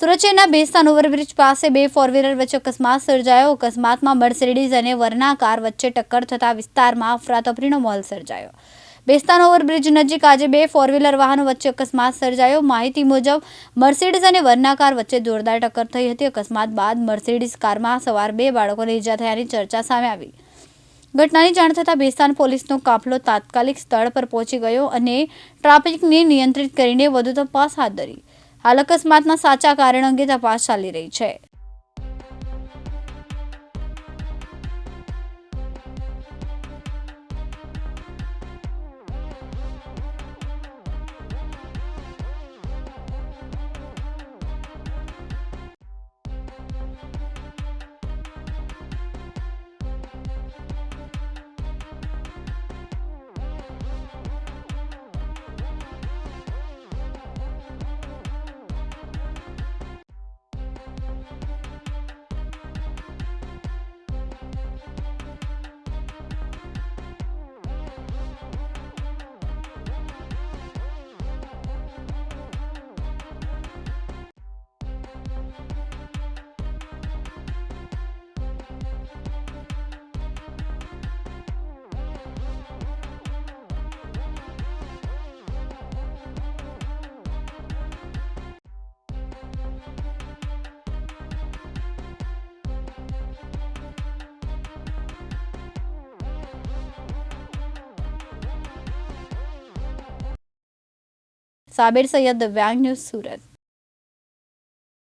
સુરત શહેરના બેસ્તાન ઓવરબ્રિજ પાસે બે ફોર વ્હીલર વચ્ચે અકસ્માત સર્જાયો. અકસ્માતમાં મર્સિડીઝ અને વરના કાર વચ્ચે ટક્કર થતા વિસ્તારમાં અફરાતફરીનો માહોલ સર્જાયો. બેસ્તાન ઓવરબ્રિજ નજીક આજે બે ફોર વ્હીલર વાહનો વચ્ચે અકસ્માત સર્જાયો. માહિતી મુજબ મર્સિડીઝ અને વરના કાર વચ્ચે જોરદાર ટક્કર થઈ હતી. અકસ્માત બાદ મર્સિડીઝ કારમાં સવાર બે બાળકોને ઈજા થયાની ચર્ચા સામે આવી. ઘટનાની જાણ થતાં બેસ્તાન પોલીસનો કાફલો તાત્કાલિક સ્થળ પર પહોંચી ગયો અને ટ્રાફિકને નિયંત્રિત કરીને વધુ તપાસ હાથ ધરી. હાલ અકસ્માતના સાચા કારણ અંગે તપાસ ચાલી રહી છે. સાબિર સૈયદ, દિવ્યાંગ ન્યૂઝ, સુરત.